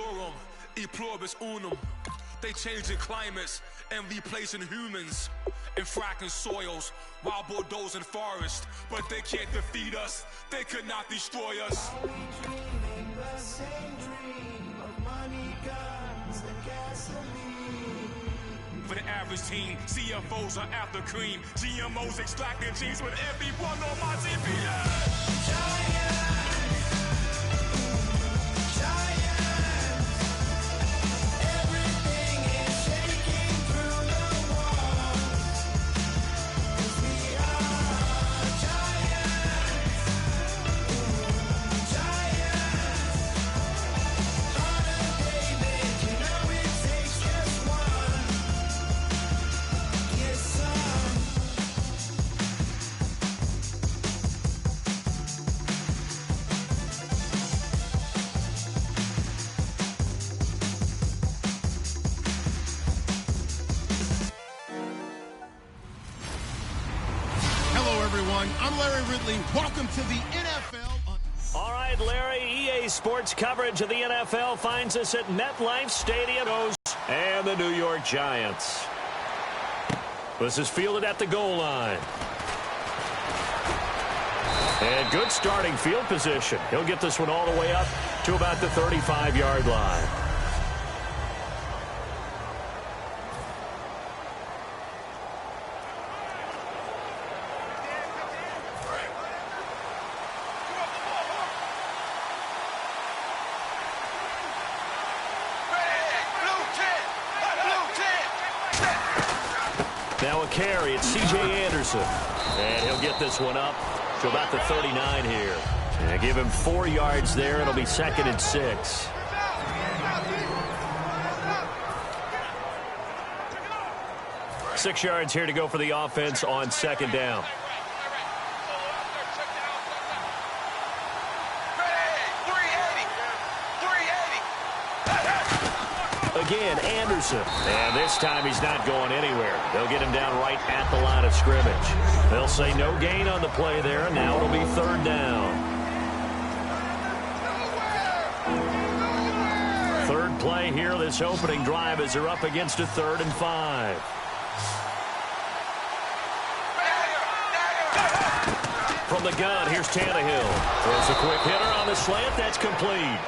Deplorum, e pluribus unum. They changing climates and replacing humans in fracking soils, wild bulldozing forests. But they can't defeat us, they could not destroy us. Are we dreaming the same dream of money, guns, and gasoline? For the average team, CFOs are after cream. GMOs extracting genes with everyone on my GPS. Giants, everything is shaking through the walls. 'Cause we are giants, giants. Harder, David, you know it takes just one. Get some. Hello, everyone. I'm Larry Ridley. Welcome to the NFL. All right, Larry, EA Sports coverage of the NFL finds us at MetLife Stadium and the New York Giants. This is fielded at the goal line. And good starting field position. He'll get this one all the way up to about the 35-yard line. Now a carry, it's C.J. Anderson. And he'll get this one up to about the 39 here. And give him 4 yards there. It'll be 2nd and 6. Six yards here to go for the offense on 2nd down. Again, Anderson. And this time he's not going anywhere. They'll get him down right at the line of scrimmage. They'll say no gain on the play there, and now it'll be 3rd down. Third play here, this opening drive, as they're up against a 3rd and 5. From the gun, here's Tannehill. Throws a quick hitter on the slant. That's complete.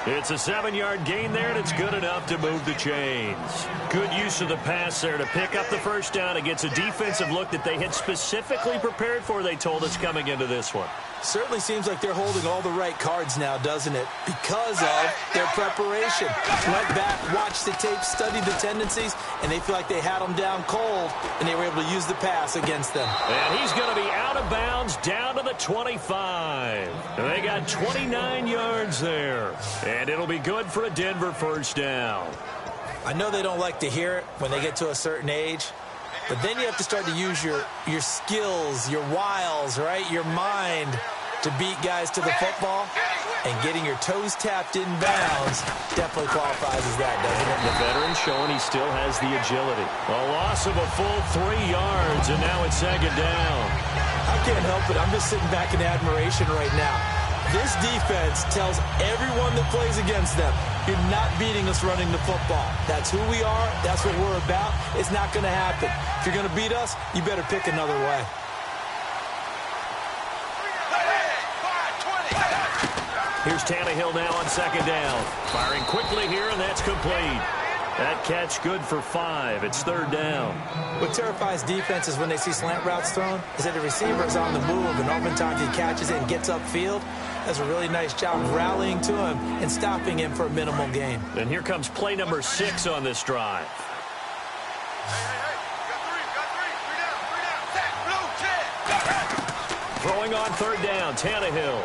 It's a 7-yard gain there, and it's good enough to move the chains. Good use of the pass there to pick up the first down against a defensive look that they had specifically prepared for, they told us, coming into this one. Certainly seems like they're holding all the right cards now, doesn't it? Because of their preparation. Went back, watched the tape, studied the tendencies, and they feel like they had them down cold, and they were able to use the pass against them. And he's going to be out of bounds down to the 25. They got 29 yards there. And it'll be good for a Denver first down. I know they don't like to hear it when they get to a certain age, but then you have to start to use your skills, your wiles, right? Your mind to beat guys to the football. And getting your toes tapped in bounds definitely qualifies as that, doesn't it? The veteran showing he still has the agility. A loss of a full 3 yards, and now it's 2nd down. I can't help it. I'm just sitting back in admiration right now. This defense tells everyone that plays against them, you're not beating us running the football. That's who we are. That's what we're about. It's not going to happen. If you're going to beat us, you better pick another way. Here's Tannehill now on 2nd down. Firing quickly here, and that's complete. That catch good for 5. It's 3rd down. What terrifies defenses when they see slant routes thrown is that the receiver is on the move, and oftentimes he catches it and gets upfield. Does a really nice job of rallying to him and stopping him for a minimal gain. And here comes play number 6 on this drive. Throwing on 3rd down, Tannehill.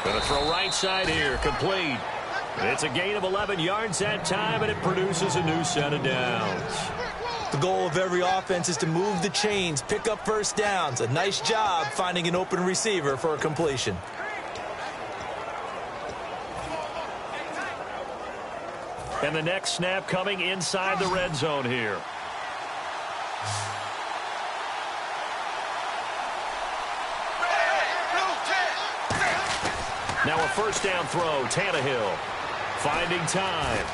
Going to throw right side here, complete. It's a gain of 11 yards that time, and it produces a new set of downs. The goal of every offense is to move the chains, pick up first downs. A nice job finding an open receiver for a completion. And the next snap coming inside the red zone here. Now a first down throw, Tannehill. finding time.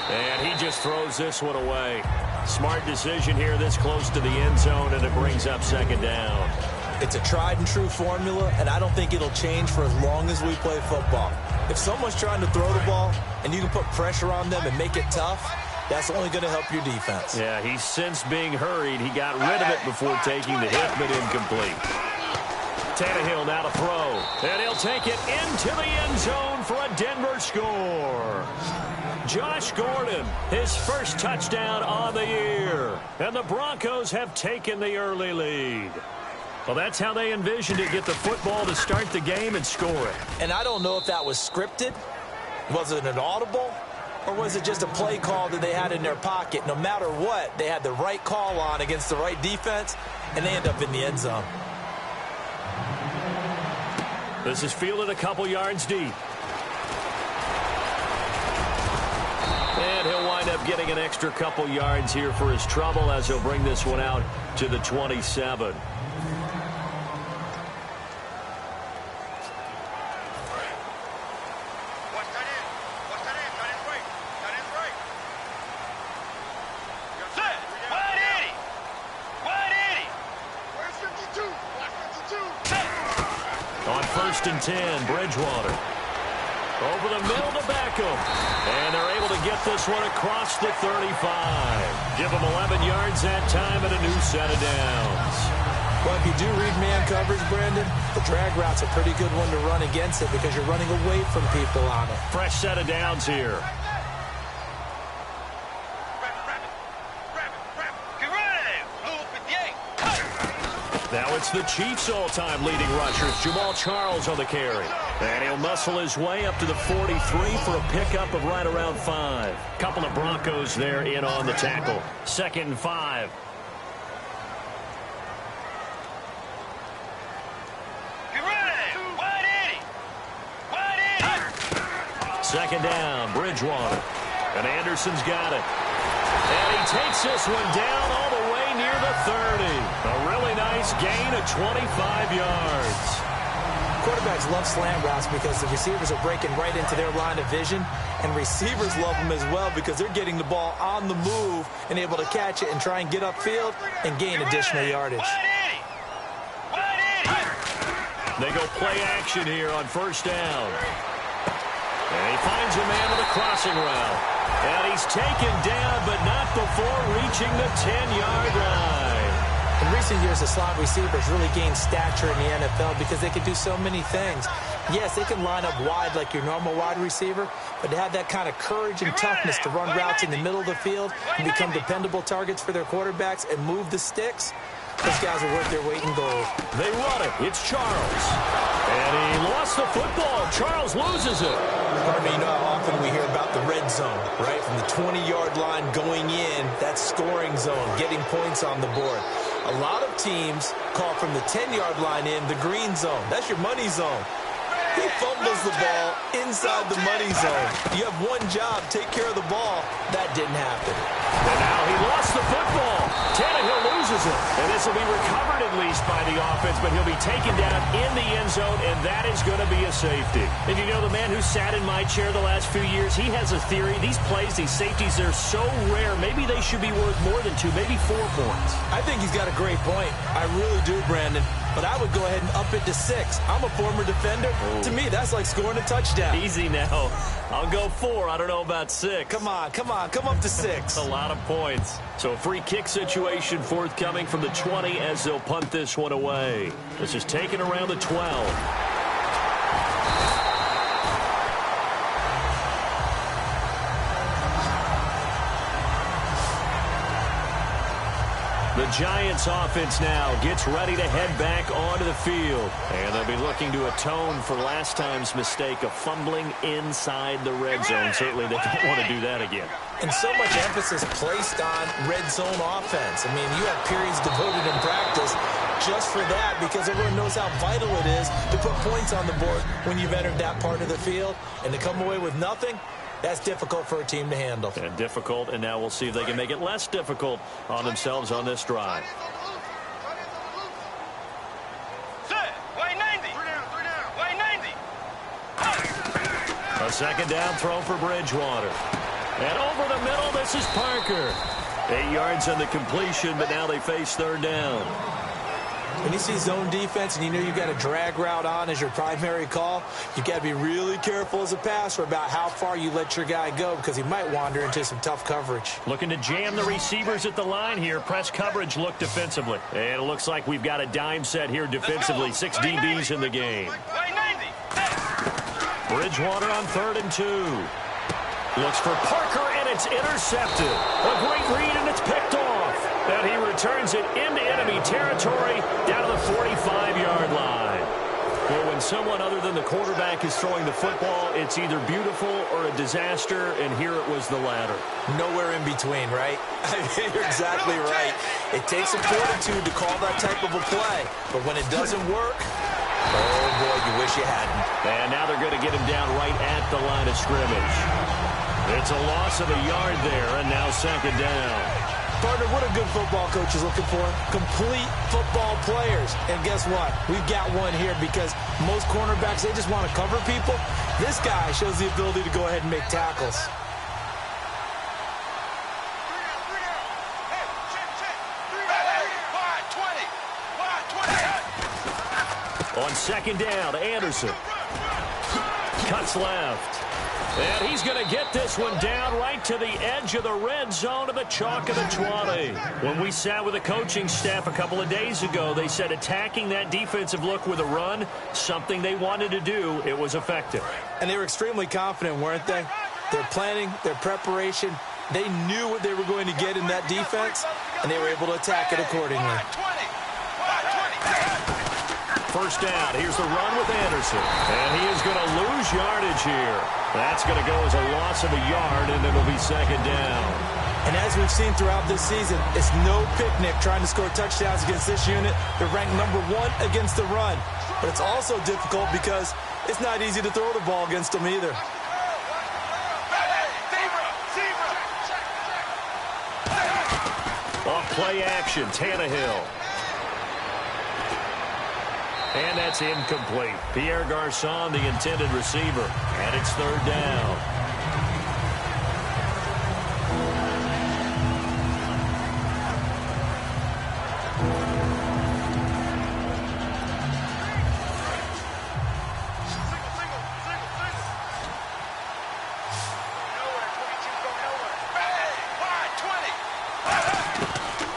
And he just throws this one away. Smart decision here this close to the end zone, and it brings up second down. It's a tried-and-true formula, and I don't think it'll change for as long as we play football. If someone's trying to throw the ball and you can put pressure on them and make it tough, that's only going to help your defense. Yeah, he's since being hurried. He got rid of it before taking the hit, but incomplete. Tannehill now to throw, and he'll take it into the end zone for a Denver score. Josh Gordon, his first touchdown on the year. And the Broncos have taken the early lead. Well, that's how they envisioned it, get the football to start the game and score it. And I don't know if that was scripted. Was it an audible? Or was it just a play call that they had in their pocket? No matter what, they had the right call on against the right defense, and they end up in the end zone. This is fielded a couple yards deep. And he'll wind up getting an extra couple yards here for his trouble as he'll bring this one out to the 27. On 1st and 10, Bridgewater. Over the middle to Beckham. And they're able to get this one across the 35. Give them 11 yards that time and a new set of downs. Well, if you do read man coverage, Brandon, the drag route's a pretty good one to run against it because you're running away from people on it. Fresh set of downs here. Now it's the Chiefs' all-time leading rushers, Jamal Charles on the carry. And he'll muscle his way up to the 43 for a pickup of right around 5. Couple of Broncos there in on the tackle. 2nd and 5. Second down, Bridgewater. And Anderson's got it. And he takes this one down all the way near the 30. A really nice gain of 25 yards. Quarterbacks love slant routes because the receivers are breaking right into their line of vision, and receivers love them as well because they're getting the ball on the move and able to catch it and try and get upfield and gain additional yardage. They go play action here on 1st down. And he finds a man with a crossing route. And he's taken down, but not before reaching the 10-yard line. In recent years, the slot receivers really gained stature in the NFL because they can do so many things. Yes, they can line up wide like your normal wide receiver, but to have that kind of courage and toughness to run routes in the middle of the field and become dependable targets for their quarterbacks and move the sticks, those guys are worth their weight in gold. They run it. It's Charles. And he lost the football. Charles loses it. I mean, you know how often we hear about the red zone, right? From the 20-yard line going in, that scoring zone, getting points on the board. A lot of teams call from the 10-yard line in the green zone. That's your money zone. He fumbles the ball inside the money zone. You have one job, take care of the ball. That didn't happen. And now he lost the football. Tannehill loses it. And this will be recovered at least by the offense, but he'll be taken down in the end zone, and that is going to be a safety. And you know, the man who sat in my chair the last few years, he has a theory. These plays, these safeties, they're so rare. Maybe they should be worth more than 2, maybe 4 points. I think he's got a great point. I really do, Brandon. But I would go ahead and up it to 6. I'm a former defender. Oh. To me, that's like scoring a touchdown. Easy now. I'll go 4. I don't know about 6. Come on. Come up to 6. That's a lot of points. So a free kick situation forthcoming from the 20 as they'll punt this one away. This is taken around the 12. The Giants offense now gets ready to head back onto the field. And they'll be looking to atone for last time's mistake of fumbling inside the red zone. Certainly they don't want to do that again. And so much emphasis placed on red zone offense. I mean, you have periods devoted in practice just for that because everyone knows how vital it is to put points on the board when you've entered that part of the field. And to come away with nothing, that's difficult for a team to handle. And difficult, and now we'll see if they can make it less difficult on themselves on this drive. A A second down throw for Bridgewater. And over the middle, this is Parker. 8 yards on the completion, but now they face third down. When you see zone defense and you know you've got a drag route on as your primary call, you've got to be really careful as a passer about how far you let your guy go because he might wander into some tough coverage. Looking to jam the receivers at the line here. Press coverage look defensively. And it looks like we've got a dime set here defensively. 6 DBs in the game. Bridgewater on 3rd and 2. Looks for Parker, and it's intercepted. A great read, and it's picked off. And he returns it into enemy territory down to the 45-yard line. Well, when someone other than the quarterback is throwing the football, it's either beautiful or a disaster, and here it was the latter. Nowhere in between, right? You're exactly right. It takes some fortitude to call that type of a play, but when it doesn't work, oh, boy, you wish you hadn't. And now they're going to get him down right at the line of scrimmage. It's a loss of a yard there, and now second down. Partner, what a good football coach is looking for. Complete football players. And guess what? We've got one here because most cornerbacks, they just want to cover people. This guy shows the ability to go ahead and make tackles. On second down, Anderson. Cuts left. And he's going to get this one down right to the edge of the red zone to the chalk of the 20. When we sat with the coaching staff a couple of days ago, they said attacking that defensive look with a run, something they wanted to do, it was effective. And they were extremely confident, weren't they? Their planning, their preparation, they knew what they were going to get in that defense, and they were able to attack it accordingly. First down. Here's the run with Anderson. And he is going to lose yardage here. That's going to go as a loss of a yard, and it'll be second down. And as we've seen throughout this season, it's no picnic trying to score touchdowns against this unit. They're ranked number 1 against the run. But it's also difficult because it's not easy to throw the ball against them either. Off play action, Tannehill. And that's incomplete. Pierre Garçon, the intended receiver. And it's third down.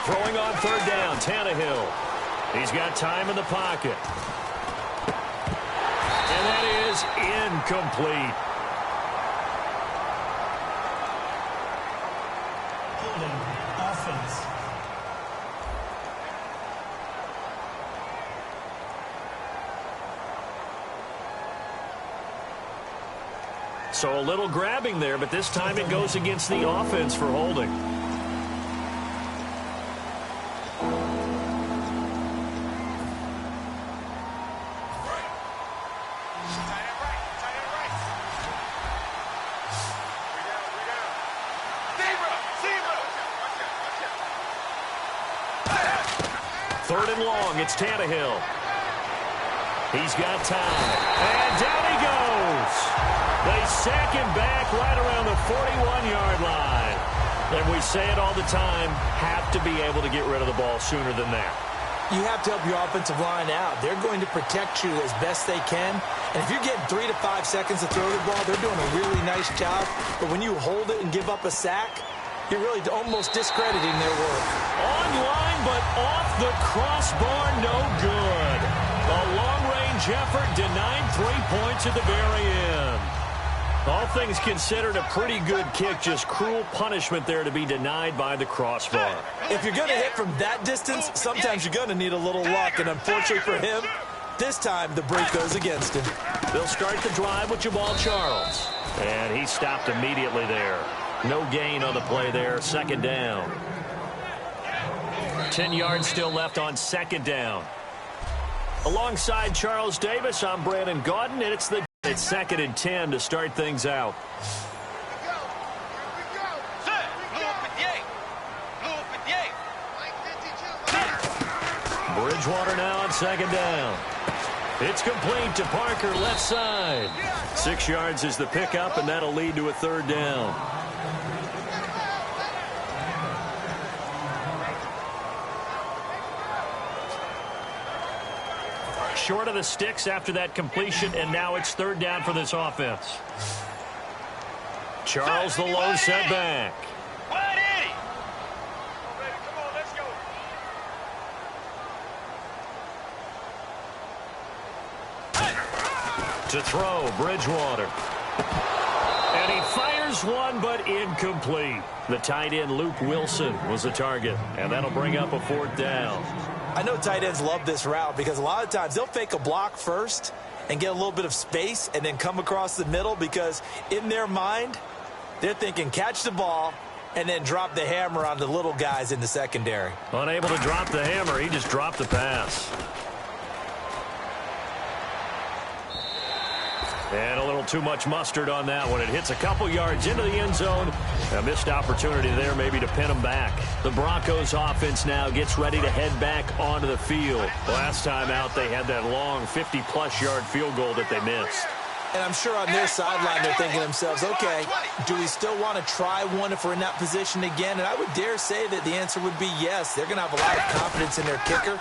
Throwing on third down, Tannehill. He's got time in the pocket. And that is incomplete. Holding offense. So a little grabbing there, but this time it goes against the offense for holding. Third and long, it's Tannehill. He's got time. And down he goes. They sack him back right around the 41-yard line. And we say it all the time, have to be able to get rid of the ball sooner than that. You have to help your offensive line out. They're going to protect you as best they can. And if you're getting 3 to 5 seconds to throw the ball, they're doing a really nice job. But when you hold it and give up a sack, you're really almost discrediting their work. Online, but off the crossbar, no good. A long-range effort denied 3 points at the very end. All things considered, a pretty good kick, just cruel punishment there to be denied by the crossbar. If you're going to hit from that distance, sometimes you're going to need a little luck. And unfortunately for him, this time the break goes against him. They'll start the drive with Jamal Charles. And he stopped immediately there. No gain on the play there, second down. 10 yards still left on second down. Alongside Charles Davis, I'm Brandon Gaudin, and it's second and 10 to start things out. Bridgewater now on second down. It's complete to Parker, left side. 6 yards is the pickup, and that'll lead to a third down. Short of the sticks after that completion, and now it's third down for this offense. Charles, the low setback. To throw, Bridgewater. And he fires one, but incomplete. The tight end, Luke Wilson, was the target, and that'll bring up a fourth down. I know tight ends love this route because a lot of times they'll fake a block first and get a little bit of space and then come across the middle because in their mind, they're thinking catch the ball and then drop the hammer on the little guys in the secondary. Unable to drop the hammer, he just dropped the pass. And a little too much mustard on that one. It hits a couple yards into the end zone. A missed opportunity there maybe to pin them back. The Broncos offense now gets ready to head back onto the field. Last time out, they had that long 50-plus yard field goal that they missed. And I'm sure on their sideline they're thinking to themselves, okay, do we still want to try one if we're in that position again? And I would dare say that the answer would be yes. They're going to have a lot of confidence in their kicker.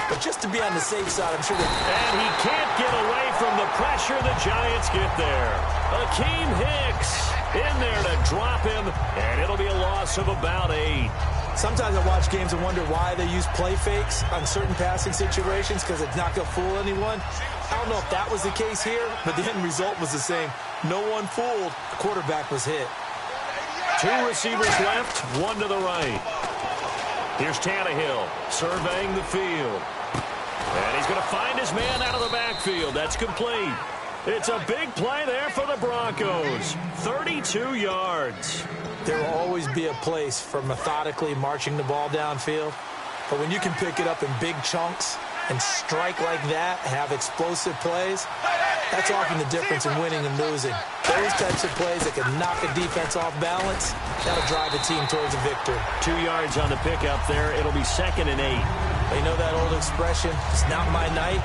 But just to be on the safe side, I'm sure that... And he can't get away from the pressure. The Giants get there. Akeem Hicks in there to drop him, and it'll be a loss of about 8. Sometimes I watch games and wonder why they use play fakes on certain passing situations because it's not going to fool anyone. I don't know if that was the case here, but the end result was the same. No one fooled. The quarterback was hit. 2 receivers left, 1 to the right. Here's Tannehill surveying the field. And he's going to find his man out of the backfield. That's complete. It's a big play there for the Broncos. 32 yards. There will always be a place for methodically marching the ball downfield. But when you can pick it up in big chunks and strike like that, have explosive plays, that's often the difference in winning and losing. Those types of plays that can knock a defense off balance, that'll drive a team towards a victory. 2 yards on the pickup there. It'll be 2nd and 8. But you know that old expression, it's not my night?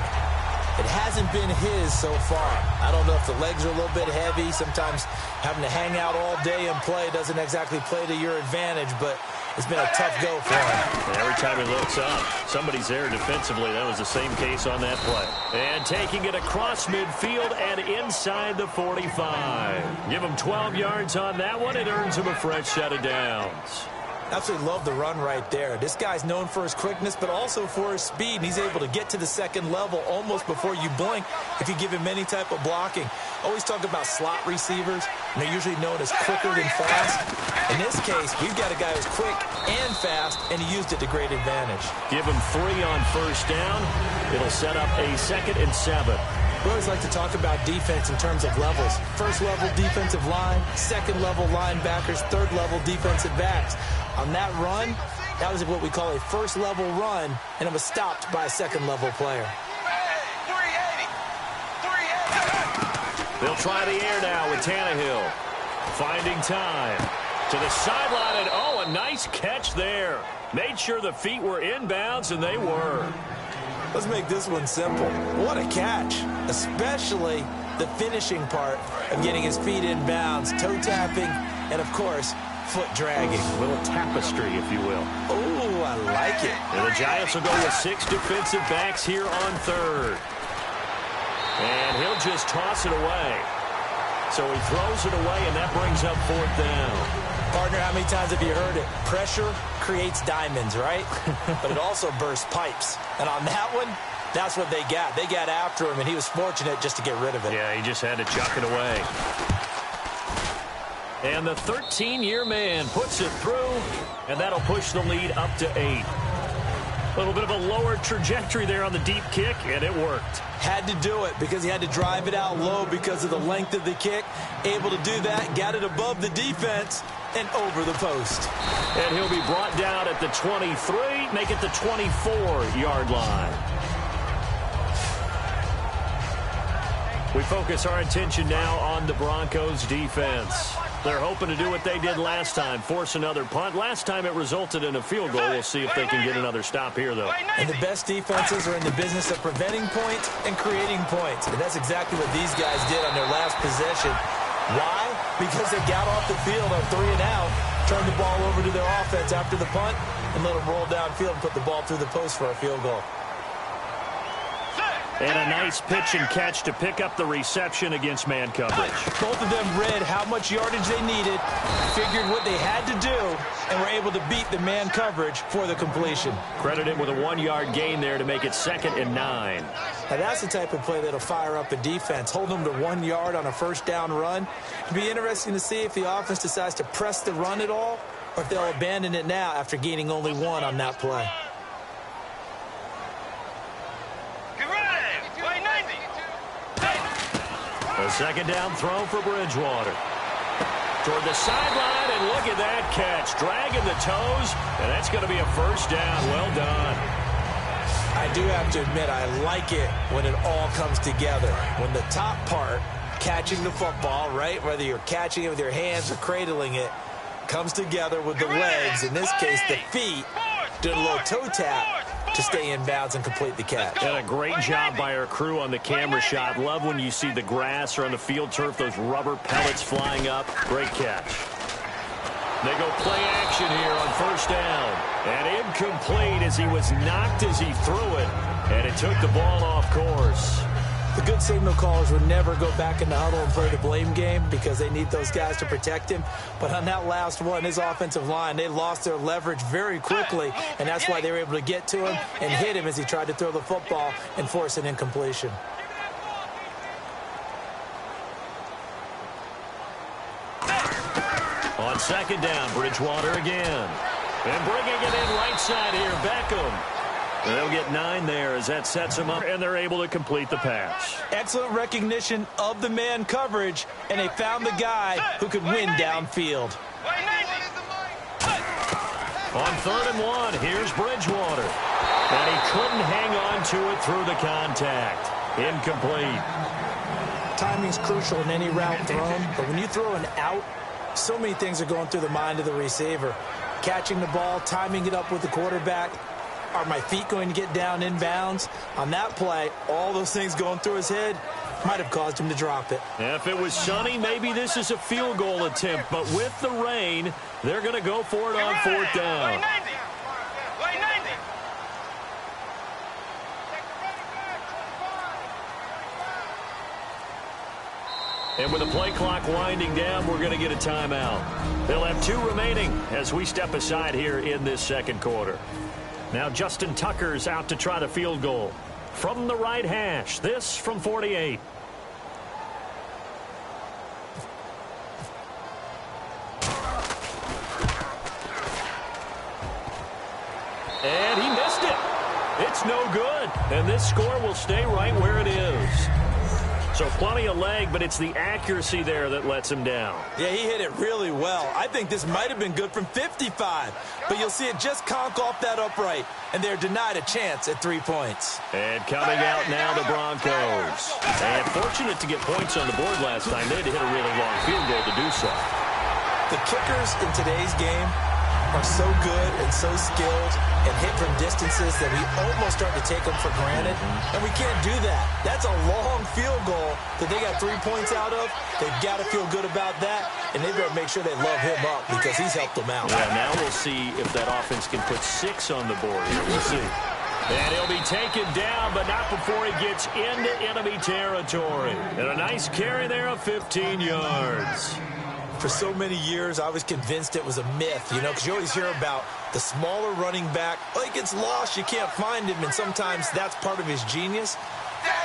It hasn't been his so far. I don't know if the legs are a little bit heavy. Sometimes having to hang out all day and play doesn't exactly play to your advantage, but it's been a tough go for him. And every time he looks up, somebody's there defensively. That was the same case on that play. And taking it across midfield and inside the 45. Give him 12 yards on that one. It earns him a fresh set of downs. Absolutely love the run right there. This guy's known for his quickness, but also for his speed. And he's able to get to the second level almost before you blink if you give him any type of blocking. Always talk about slot receivers, and they're usually known as quicker than fast. In this case, we've got a guy who's quick and fast, and he used it to great advantage. Give him 3 on first down. It'll set up a 2nd and 7. We always like to talk about defense in terms of levels. First level defensive line, second level linebackers, third level defensive backs. On that run, that was what we call a first level run, and it was stopped by a second level player. They'll try the air now with Tannehill. Finding time. To the sideline, and oh, a nice catch there. Made sure the feet were inbounds, and they were. Let's make this one simple. What a catch, especially the finishing part of getting his feet in bounds, toe tapping, and, of course, foot dragging. A little tapestry, if you will. Oh, I like it. And the Giants will go with 6 defensive backs here on third. And he'll just toss it away. So he throws it away, and that brings up 4th down. Partner, how many times have you heard it? Pressure creates diamonds, right? But it also bursts pipes. And on that one, that's what they got. They got after him, and he was fortunate just to get rid of it. Yeah, he just had to chuck it away. And the 13-year man puts it through, and that'll push the lead up to 8. A little bit of a lower trajectory there on the deep kick, and it worked. Had to do it because he had to drive it out low because of the length of the kick. Able to do that, got it above the defense and over the post. And he'll be brought down at the 23, make it the 24-yard line. We focus our attention now on the Broncos defense. They're hoping to do what they did last time, force another punt. Last time it resulted in a field goal. We'll see if they can get another stop here, though. And the best defenses are in the business of preventing points and creating points. And that's exactly what these guys did on their last possession. Why? Because they got off the field on 3 and out, turned the ball over to their offense after the punt, and let them roll downfield and put the ball through the post for a field goal. And a nice pitch and catch to pick up the reception against man coverage. Both of them read how much yardage they needed, figured what they had to do, and were able to beat the man coverage for the completion. Credit him with a 1-yard gain there to make it 2nd and 9. Now that's the type of play that'll fire up a defense. Hold them to 1 yard on a first down run. It'll be interesting to see if the offense decides to press the run at all, or if they'll abandon it now after gaining only 1 on that play. A 2nd down throw for Bridgewater. Toward the sideline, and look at that catch. Dragging the toes, and that's going to be a first down. Well done. I do have to admit, I like it when it all comes together. When the top part, catching the football, right, whether you're catching it with your hands or cradling it, comes together with the legs, in this case the feet, doing a little toe tap to stay in bounds and complete the catch. And a great job by our crew on the camera shot. Love when you see the grass or on the field turf, those rubber pellets flying up. Great catch. They go play action here on first down. And incomplete as he was knocked as he threw it. And it took the ball off course. The good signal callers would never go back in the huddle and play the blame game because they need those guys to protect him. But on that last one, his offensive line, they lost their leverage very quickly, and that's why they were able to get to him and hit him as he tried to throw the football and force an incompletion. On 2nd down, Bridgewater again. And bringing it in right side here, Beckham. They'll get 9 there as that sets them up, and they're able to complete the pass. Excellent recognition of the man coverage, and they found the guy who could win downfield. On 3rd and 1, here's Bridgewater. And he couldn't hang on to it through the contact. Incomplete. Timing's crucial in any route thrown, but when you throw an out, so many things are going through the mind of the receiver. Catching the ball, timing it up with the quarterback. Are my feet going to get down in bounds? On that play, all those things going through his head might have caused him to drop it. If it was sunny, maybe this is a field goal attempt. But with the rain, they're going to go for it on 4th down. And with the play clock winding down, we're going to get a timeout. They'll have 2 remaining as we step aside here in this 2nd quarter. Now Justin Tucker's out to try the field goal. From the right hash, this from 48. And he missed it. It's no good. And this score will stay right where it is. So plenty of leg, but it's the accuracy there that lets him down. Yeah, he hit it really well. I think this might have been good from 55. But you'll see it just conk off that upright, and they're denied a chance at 3 points. And coming out now, the Broncos. And fortunate to get points on the board last time. They had to hit a really long field goal to do so. The kickers in today's game are so good and so skilled and hit from distances that we almost start to take them for granted. And we can't do that. That's a long field goal that they got 3 points out of. They've got to feel good about that, and they better make sure they love him up because he's helped them out. Yeah, now we'll see if that offense can put 6 on the board here. We'll see. And he'll be taken down, but not before he gets into enemy territory. And a nice carry there of 15 yards. For so many years, I was convinced it was a myth, you know, because you always hear about the smaller running back. Oh, he gets lost, you can't find him, and sometimes that's part of his genius.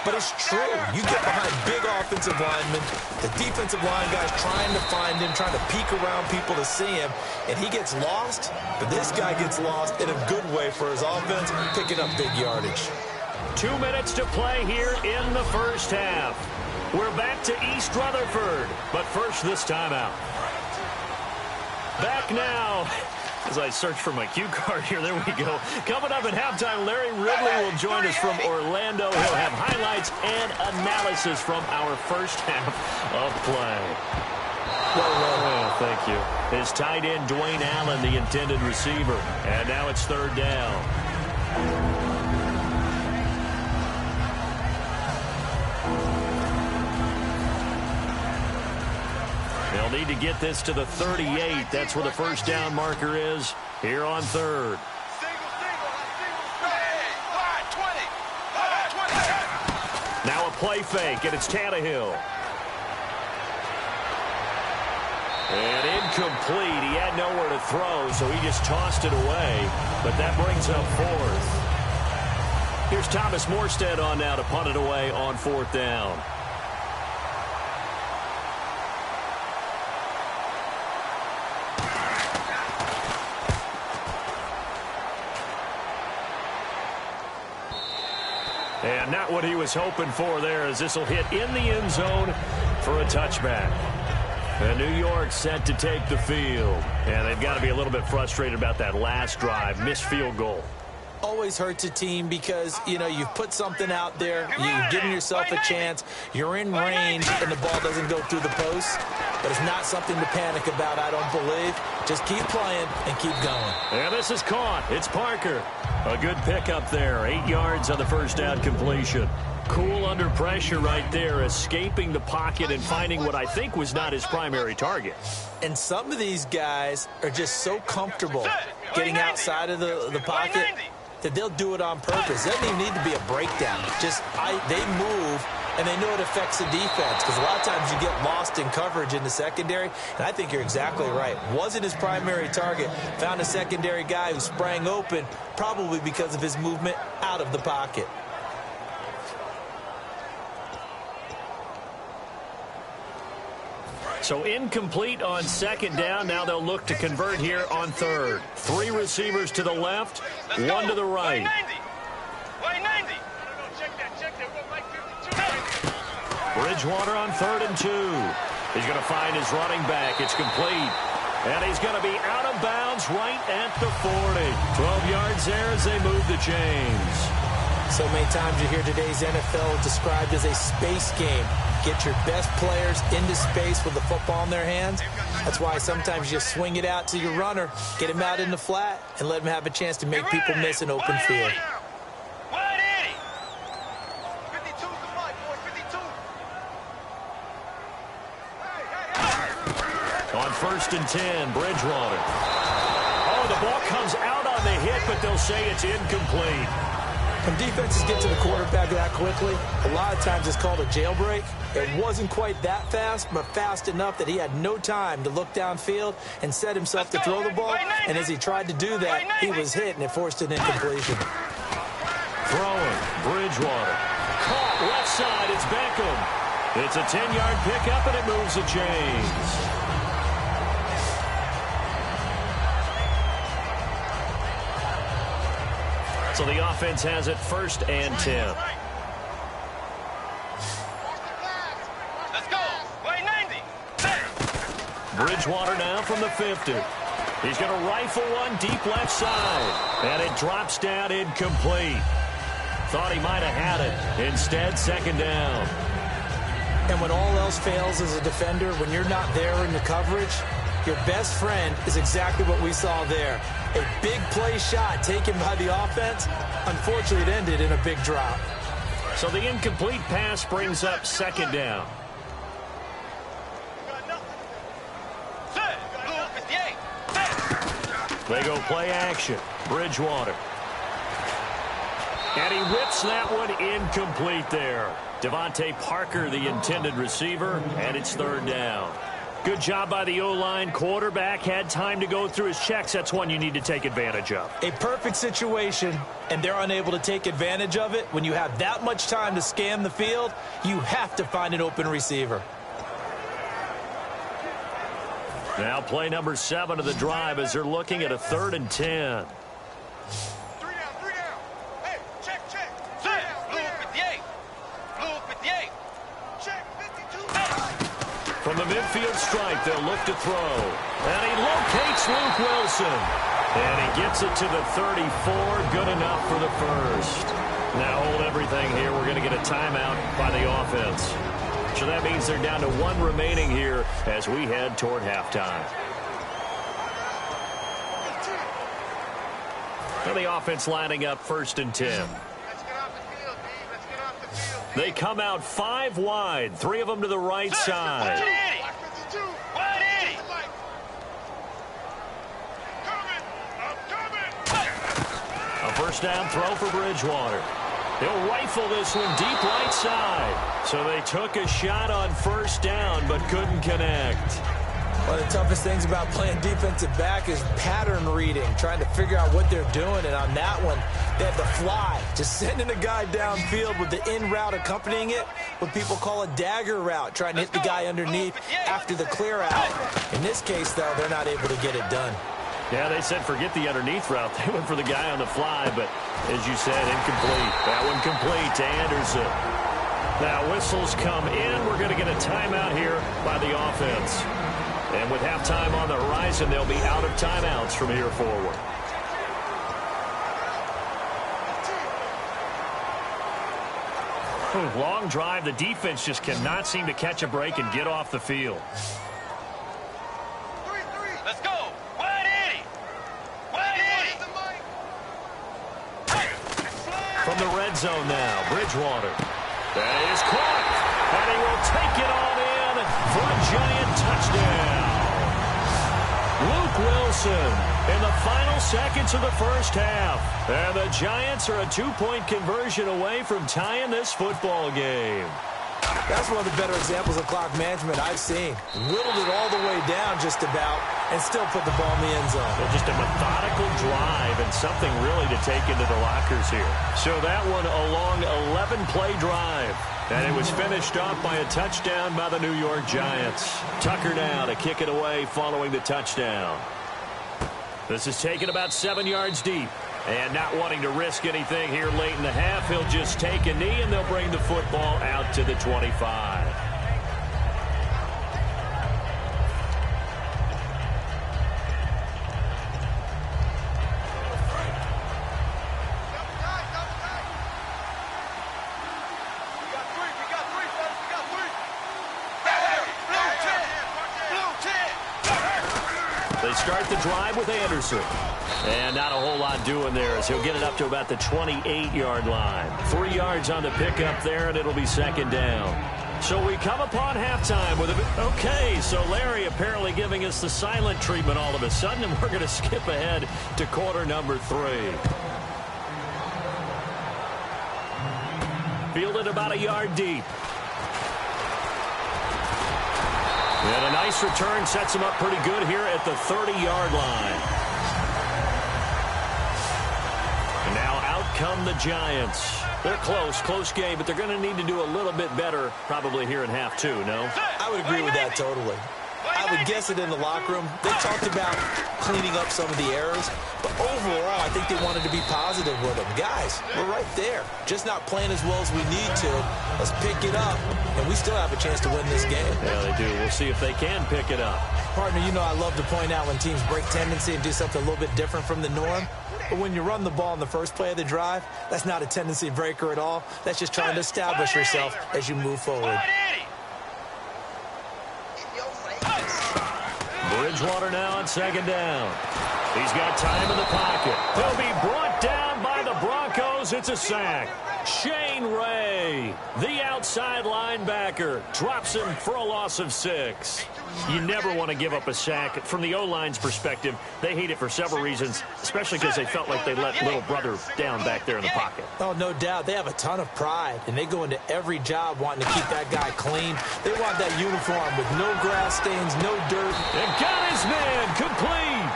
But it's true. You get behind big offensive linemen, the defensive line guys trying to find him, trying to peek around people to see him, and he gets lost. But this guy gets lost in a good way for his offense, picking up big yardage. 2 minutes to play here in the first half. We're back to East Rutherford, but first this timeout. Back now. As I search for my cue card here, there we go. Coming up at halftime, Larry Ridley will join us from Orlando. He'll have highlights and analysis from our first half of play. Well, thank you. His tight end, Dwayne Allen, the intended receiver. And now it's third down. They'll need to get this to the 38. That's where the first down marker is here on third. Now a play fake, and it's Tannehill. And incomplete. He had nowhere to throw, so he just tossed it away. But that brings up fourth. Here's Thomas Morstead on now to punt it away on fourth down. And not what he was hoping for there, as this will hit in the end zone for a touchback. And New York set to take the field. And they've got to be a little bit frustrated about that last drive, missed field goal. Always hurts a team because, you know, you've put something out there, you've given yourself a chance, you're in range, and the ball doesn't go through the post. But it's not something to panic about, I don't believe. Just keep playing and keep going. And this is caught. It's Parker. A good pickup there. 8 yards on the first down completion. Cool under pressure right there, escaping the pocket and finding what I think was not his primary target. And some of these guys are just so comfortable getting outside of the pocket that they'll do it on purpose. It doesn't even need to be a breakdown. Just they move, and they know it affects the defense, because a lot of times you get lost in coverage in the secondary, and I think you're exactly right. Wasn't his primary target. Found a secondary guy who sprang open, probably because of his movement out of the pocket. So incomplete on second down. Now they'll look to convert here on third. 3 receivers to the left, 1 to the right. Bridgewater on 3rd and 2. He's going to find his running back. It's complete. And he's going to be out of bounds right at the 40. 12 yards there as they move the chains. So many times you hear today's NFL described as a space game. Get your best players into space with the football in their hands. That's why sometimes you just swing it out to your runner, get him out in the flat, and let him have a chance to make people miss an open field. On 1st and 10, Bridgewater. Oh, the ball comes out on the hit, but they'll say it's incomplete. When defenses get to the quarterback that quickly, a lot of times it's called a jailbreak. It wasn't quite that fast, but fast enough that he had no time to look downfield and set himself to throw the ball. And as he tried to do that, he was hit, and it forced an incompletion. Throwing, Bridgewater. Caught left side, it's Beckham. It's a 10-yard pickup, and it moves the chains. So the offense has it 1st and 10. Let's go. Way 90. Bridgewater now from the 50. He's going to rifle one deep left side. And it drops down incomplete. Thought he might have had it. Instead, 2nd down. And when all else fails as a defender, when you're not there in the coverage, your best friend is exactly what we saw there. A big play shot taken by the offense. Unfortunately, it ended in a big drop. So the incomplete pass brings up 2nd down. They go play action. Bridgewater. And he whips that one incomplete there. Devontae Parker, the intended receiver, and it's 3rd down. Good job by the O-line. Quarterback had time to go through his checks. That's one you need to take advantage of. A perfect situation, and they're unable to take advantage of it. When you have that much time to scan the field, you have to find an open receiver. Now play number 7 of the drive as they're looking at a 3rd and 10. From the midfield stripe, they'll look to throw. And he locates Luke Wilson. And he gets it to the 34. Good enough for the first. Now hold everything here. We're going to get a timeout by the offense. So that means they're down to 1 remaining here as we head toward halftime. And the offense lining up 1st and 10. Let's get off the field, D. Let's get off the field. They come out 5 wide, 3 of them to the right side. 180. A first down throw for Bridgewater. They'll rifle this one deep right side. So they took a shot on 1st down but couldn't connect. One of the toughest things about playing defensive back is pattern reading, trying to figure out what they're doing. And on that one, they had to fly, just sending a guy downfield with the in route accompanying it, what people call a dagger route, trying to hit the guy underneath after the clear out. In this case, though, they're not able to get it done. Yeah, they said forget the underneath route. They went for the guy on the fly, but as you said, incomplete. That one complete to Anderson. Now whistles come in. We're going to get a timeout here by the offense. And with halftime on the horizon, they'll be out of timeouts from here forward. Long drive. The defense just cannot seem to catch a break and get off the field. Let's go. 180. 180. From the red zone now, Bridgewater. That is caught. And he will take it on in for a giant touchdown. Luke Wilson in the final seconds of the first half. And the Giants are a 2-point conversion away from tying this football game. That's one of the better examples of clock management I've seen. Whittled it all the way down just about and still put the ball in the end zone. Well, just a methodical drive and something really to take into the lockers here. So that one a long 11-play drive. And it was finished off by a touchdown by the New York Giants. Tucker now to kick it away following the touchdown. This is taken about 7 yards deep. And not wanting to risk anything here late in the half, he'll just take a knee and they'll bring the football out to the 25. They start the drive with Anderson. And not a whole lot doing there as he'll get it up to about the 28-yard line. 3 yards on the pickup there, and it'll be 2nd down. So we come upon halftime with a... Okay, so Larry apparently giving us the silent treatment all of a sudden, and we're going to skip ahead to quarter number 3. Fielded about a yard deep. And a nice return sets him up pretty good here at the 30-yard line. And now out come the Giants. They're close game, but they're going to need to do a little bit better probably here in half 2, no? I would agree with that totally. I would guess it in the locker room. They talked about cleaning up some of the errors, but overall, I think they wanted to be positive with them. Guys, we're right there. Just not playing as well as we need to. Let's pick it up, and we still have a chance to win this game. Yeah, they do. We'll see if they can pick it up. Partner, you know I love to point out when teams break tendency and do something a little bit different from the norm. But when you run the ball in the first play of the drive, that's not a tendency breaker at all. That's just trying to establish yourself as you move forward. Bridgewater now on 2nd down. He's got time in the pocket. He'll be brought down by the Broncos. It's a sack. Shane Ray, the outside linebacker, drops him for a loss of 6. You never want to give up a sack. From the O-line's perspective, they hate it for several reasons, especially because they felt like they let little brother down back there in the pocket. Oh, no doubt. They have a ton of pride, and they go into every job wanting to keep that guy clean. They want that uniform with no grass stains, no dirt. And got his man complete.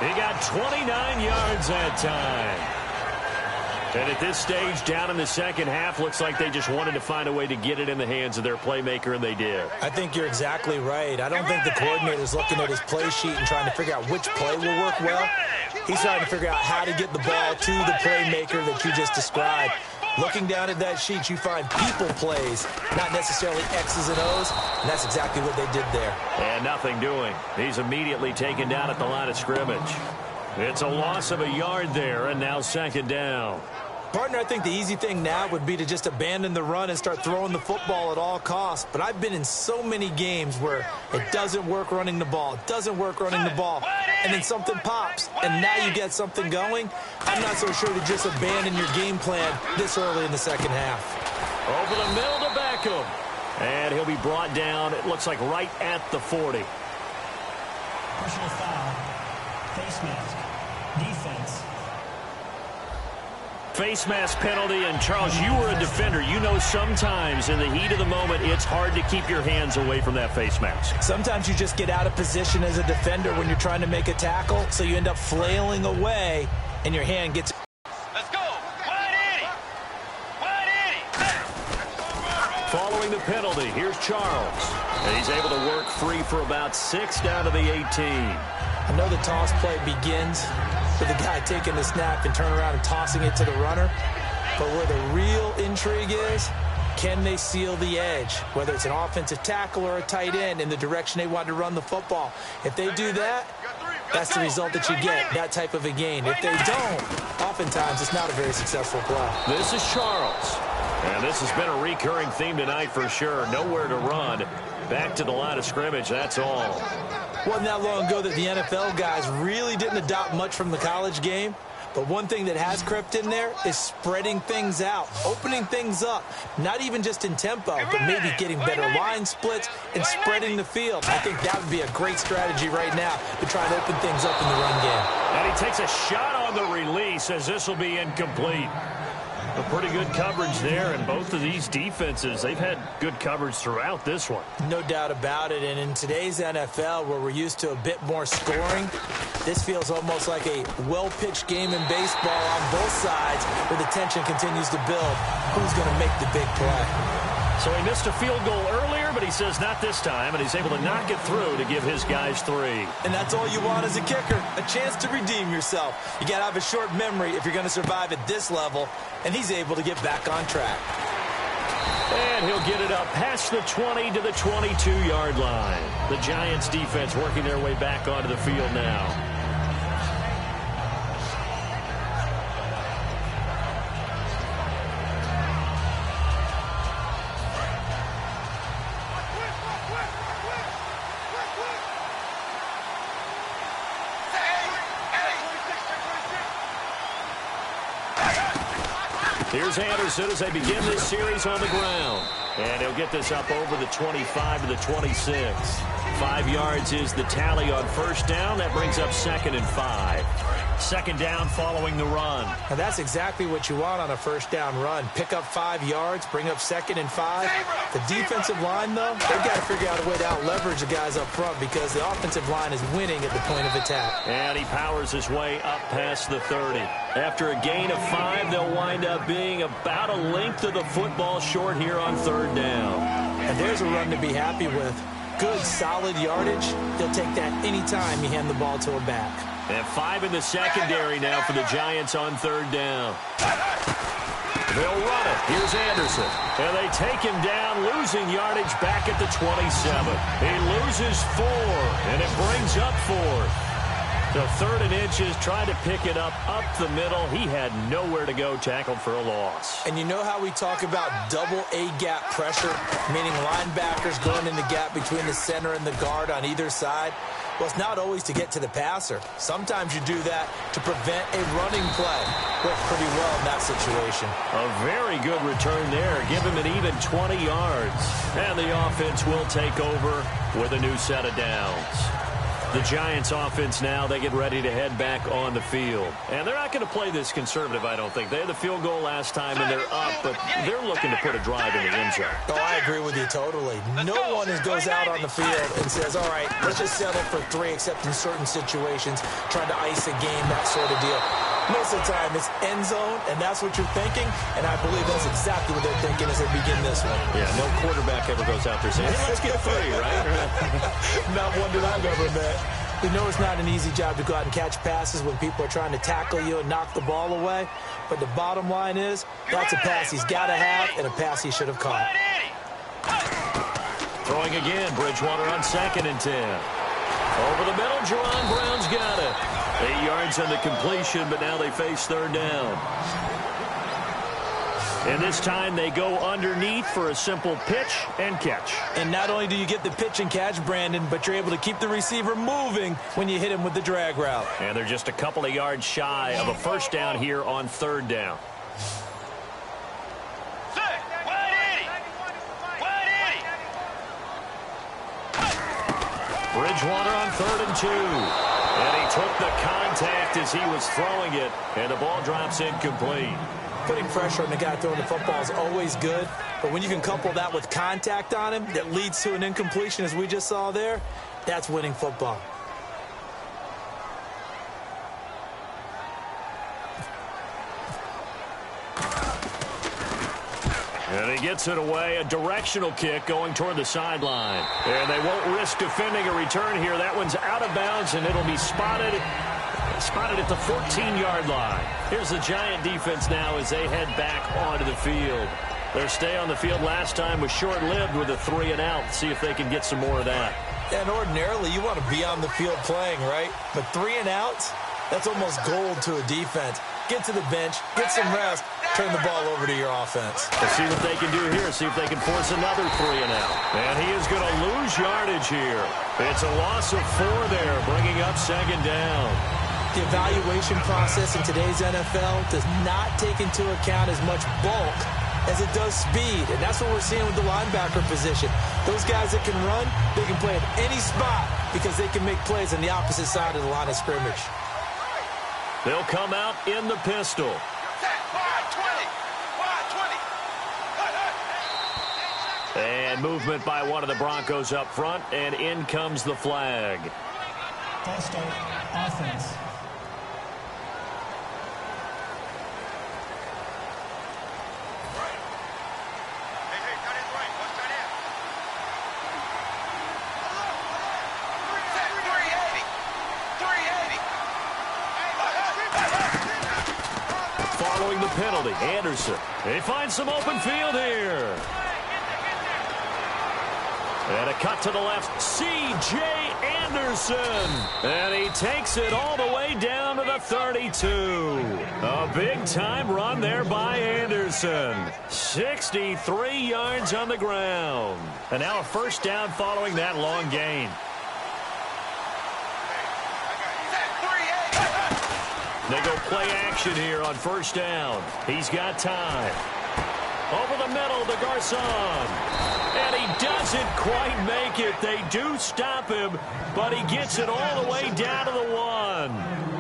He got 29 yards that time. And at this stage, down in the second half, looks like they just wanted to find a way to get it in the hands of their playmaker, and they did. I think you're exactly right. I don't think the coordinator's looking at his play sheet and trying to figure out which play will work well. He's trying to figure out how to get the ball to the playmaker that you just described. Looking down at that sheet, you find people plays, not necessarily X's and O's, and that's exactly what they did there. And nothing doing. He's immediately taken down at the line of scrimmage. It's a loss of a yard there, and now 2nd down. Partner, I think the easy thing now would be to just abandon the run and start throwing the football at all costs. But I've been in so many games where it doesn't work running the ball, and then something pops, and now you get something going. I'm not so sure to just abandon your game plan this early in the second half. Over the middle to Beckham. And he'll be brought down, it looks like right at the 40. Personal foul. Face mask. Defense. Face mask penalty, and Charles, you were a defender. You know sometimes in the heat of the moment, it's hard to keep your hands away from that face mask. Sometimes you just get out of position as a defender when you're trying to make a tackle, so you end up flailing away, and your hand gets... Let's go. Wide 80. Following the penalty, here's Charles. And he's able to work free for about 6 down to the 18. I know the toss play begins with the guy taking the snap and turning around and tossing it to the runner. But where the real intrigue is, can they seal the edge? Whether it's an offensive tackle or a tight end in the direction they want to run the football. If they do that, that's the result that you get, that type of a gain. If they don't, oftentimes it's not a very successful play. This is Charles. And this has been a recurring theme tonight for sure. Nowhere to run. Back to the line of scrimmage, that's all. Wasn't that long ago that the NFL guys really didn't adopt much from the college game. But one thing that has crept in there is spreading things out, opening things up, not even just in tempo, but maybe getting better line splits and spreading the field. I think that would be a great strategy right now to try and open things up in the run game. And he takes a shot on the release as this will be incomplete. A pretty good coverage there, and both of these defenses, they've had good coverage throughout this one. No doubt about it, and in today's NFL, where we're used to a bit more scoring, this feels almost like a well-pitched game in baseball on both sides, where the tension continues to build. Who's going to make the big play? So he missed a field goal earlier, but he says not this time, and he's able to knock it through to give his guys 3. And that's all you want as a kicker, a chance to redeem yourself. You got to have a short memory if you're going to survive at this level, and he's able to get back on track. And he'll get it up past the 20 to the 22-yard line. The Giants defense working their way back onto the field now. Here's Anderson as they begin this series on the ground. And he'll get this up over the 25 to the 26. 5 yards is the tally on first down. That brings up 2nd and 5. Second down following the run. And that's exactly what you want on a first down run. Pick up 5 yards, bring up 2nd and 5. The defensive line, though, they've got to figure out a way to out-leverage the guys up front because the offensive line is winning at the point of attack. And he powers his way up past the 30. After a gain of 5, they'll wind up being about a length of the football short here on 3rd down. And there's a run to be happy with. Good, solid yardage. He'll take that anytime you hand the ball to a back. And 5 in the secondary now for the Giants on 3rd down. They'll run it. Here's Anderson. And they take him down, losing yardage back at the 27. He loses 4, and it brings up 4th. The 3rd and inches, trying to pick it up the middle. He had nowhere to go, tackled for a loss. And you know how we talk about double A-gap pressure, meaning linebackers going in the gap between the center and the guard on either side? Well, it's not always to get to the passer. Sometimes you do that to prevent a running play. Worked pretty well in that situation. A very good return there. Give him an even 20 yards. And the offense will take over with a new set of downs. The Giants offense now, they get ready to head back on the field. And they're not going to play this conservative, I don't think. They had the field goal last time, and they're up, but they're looking to put a drive in the end zone. Oh, I agree with you totally. No one goes out on the field and says, all right, let's just settle for 3, except in certain situations, trying to ice a game, that sort of deal. Most of the time, it's end zone, and that's what you're thinking, and I believe that's exactly what they're thinking as they begin this one. Yeah, no quarterback ever goes out there saying, hey, let's get 3, right? Not one that I've ever met. We know it's not an easy job to go out and catch passes when people are trying to tackle you and knock the ball away, but the bottom line is that's a pass he's got to have and a pass he should have caught. Throwing again, Bridgewater on 2nd and 10. Over the middle, Jerron Brown's got it. 8 yards on the completion, but now they face 3rd down. And this time they go underneath for a simple pitch and catch. And not only do you get the pitch and catch, Brandon, but you're able to keep the receiver moving when you hit him with the drag route. And they're just a couple of yards shy of a first down here on third down. Bridgewater on 3rd and 2. And he took the contact as he was throwing it, and the ball drops incomplete. Putting pressure on the guy throwing the football is always good, but when you can couple that with contact on him that leads to an incompletion, as we just saw there, that's winning football. And he gets it away, a directional kick going toward the sideline. And they won't risk defending a return here. That one's out of bounds, and it'll be spotted at the 14-yard line. Here's the Giant defense now as they head back onto the field. Their stay on the field last time was short-lived with a 3-and-out. See if they can get some more of that. And ordinarily, you want to be on the field playing, right? But 3-and-outs, that's almost gold to a defense. Get to the bench, get some rest, turn the ball over to your offense. Let's see what they can do here. See if they can force another 3-and-out. And he is going to lose yardage here. It's a loss of 4 there, bringing up 2nd down. The evaluation process in today's NFL does not take into account as much bulk as it does speed. And that's what we're seeing with the linebacker position. Those guys that can run, they can play at any spot because they can make plays on the opposite side of the line of scrimmage. They'll come out in the pistol. And movement by one of the Broncos up front, and in comes the flag. False start, offense. Following the penalty, Anderson. They find some open field here. And a cut to the left, C.J. Anderson. And he takes it all the way down to the 32. A big-time run there by Anderson. 63 yards on the ground. And now a first down following that long gain. They go play action here on first down. He's got time. Over the middle to Garcon. And he doesn't quite make it. They do stop him, but he gets it all the way down to the 1.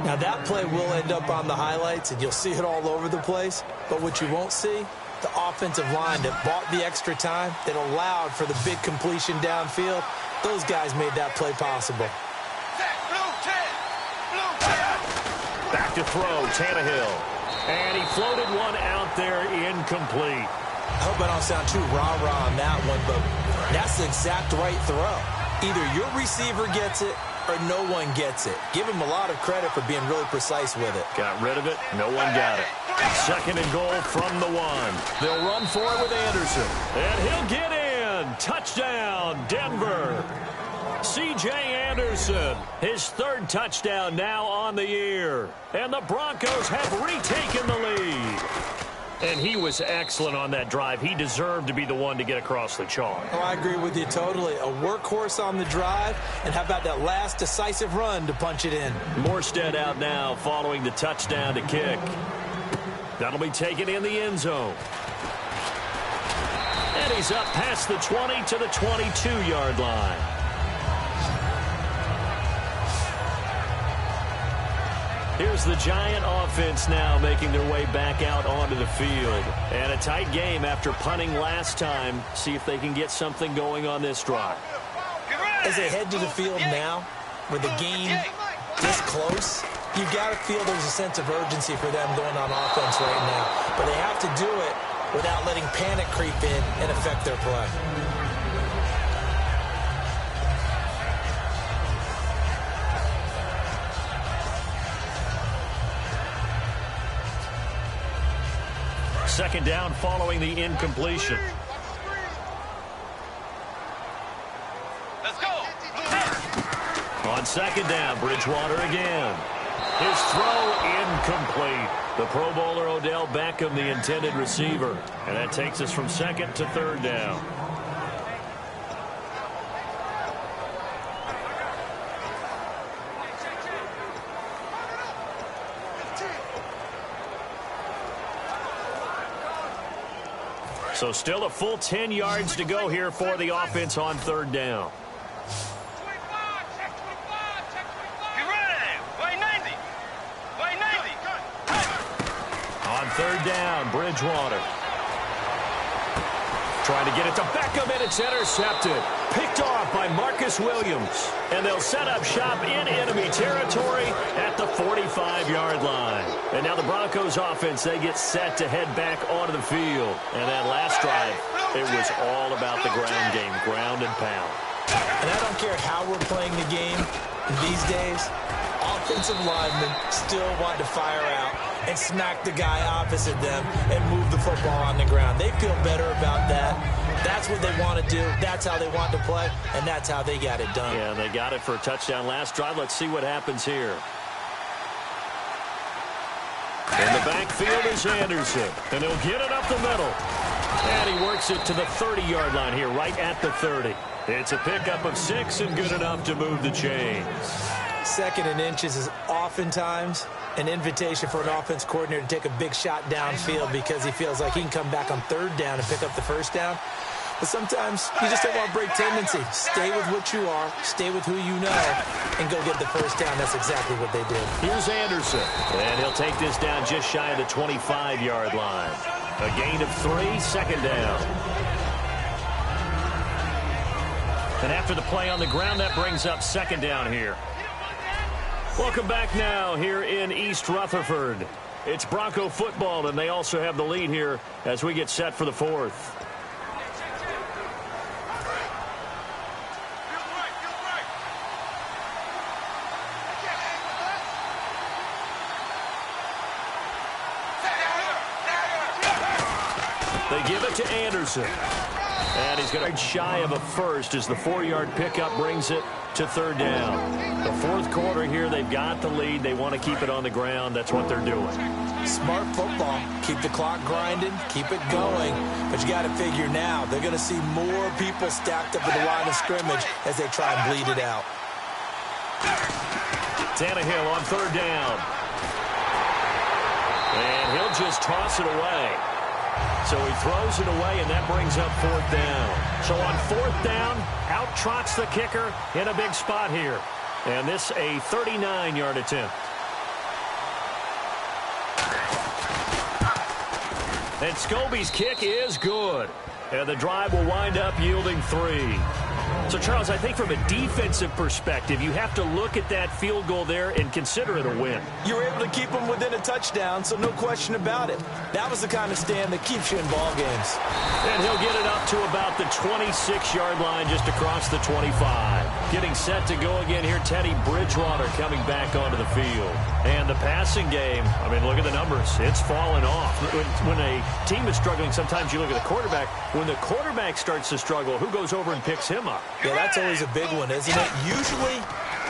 Now that play will end up on the highlights, and you'll see it all over the place. But what you won't see, the offensive line that bought the extra time, that allowed for the big completion downfield, those guys made that play possible. Back to throw, Tannehill. And he floated one out there incomplete. I hope I don't sound too rah-rah on that one, but that's the exact right throw. Either your receiver gets it or no one gets it. Give him a lot of credit for being really precise with it. Got rid of it. No one got it. 2nd and goal from the 1. They'll run for it with Anderson. And he'll get in. Touchdown, Denver. C.J. Anderson, his 3rd touchdown now on the year. And the Broncos have retaken the lead. And he was excellent on that drive. He deserved to be the one to get across the chalk. Oh, I agree with you totally. A workhorse on the drive, and how about that last decisive run to punch it in? Morstead out now following the touchdown to kick. That'll be taken in the end zone. And he's up past the 20 to the 22-yard line. Here's the Giant offense now making their way back out onto the field. And a tight game after punting last time. See if they can get something going on this drive. As they head to the field now, with the game this close, you got to feel there's a sense of urgency for them going on offense right now. But they have to do it without letting panic creep in and affect their play. Second down following the incompletion. Let's go. On second down, Bridgewater again. His throw incomplete. The Pro Bowler Odell Beckham, the intended receiver. And that takes us from second to third down. So still a full 10 yards to go here for the offense on third down. On third down, Bridgewater. Trying to get it to Beckham, and it's intercepted. Picked off by Marcus Williams. And they'll set up shop in enemy territory at the 45-yard line. And now the Broncos offense, they get set to head back onto the field. And that last drive, it was all about the ground game, ground and pound. And I don't care how we're playing the game these days, offensive linemen still want to fire out and smack the guy opposite them and move the football on the ground. They feel better about that. That's what they want to do. That's how they want to play, and that's how they got it done. Yeah, they got it for a touchdown last drive. Let's see what happens here. In the backfield is Anderson, and he'll get it up the middle. And he works it to the 30-yard line here, right at the 30. It's a pickup of 6 and good enough to move the chains. Second and inches is oftentimes an invitation for an offense coordinator to take a big shot downfield because he feels like he can come back on third down and pick up the first down. But sometimes you just don't want to break tendency. Stay with what you are, stay with who you know, and go get the first down. That's exactly what they did. Here's Anderson, and he'll take this down just shy of the 25-yard line. A gain of 3, second down. And after the play on the ground, that brings up second down here. Welcome back now here in East Rutherford. It's Bronco football, and they also have the lead here as we get set for the fourth. They give it to Anderson. And he's going to shy of a first as the 4-yard pickup brings it to third down. The fourth quarter here, they've got the lead. They want to keep it on the ground. That's what they're doing. Smart football. Keep the clock grinding. Keep it going. But you got to figure now, they're going to see more people stacked up at the line of scrimmage as they try and bleed it out. Tannehill on third down. And he'll just toss it away. So he throws it away, and that brings up fourth down. So on fourth down, out trots the kicker in a big spot here. And this a 39-yard attempt. And Scobie's kick is good. And the drive will wind up yielding 3. So, Charles, I think from a defensive perspective, you have to look at that field goal there and consider it a win. You were able to keep them within a touchdown, so no question about it. That was the kind of stand that keeps you in ball games. And he'll get it up to about the 26-yard line just across the 25. Getting set to go again here, Teddy Bridgewater coming back onto the field. And the passing game, I mean, look at the numbers. It's fallen off. When a team is struggling, sometimes you look at the quarterback. When the quarterback starts to struggle, who goes over and picks him up? Yeah, that's always a big one, isn't it? Usually,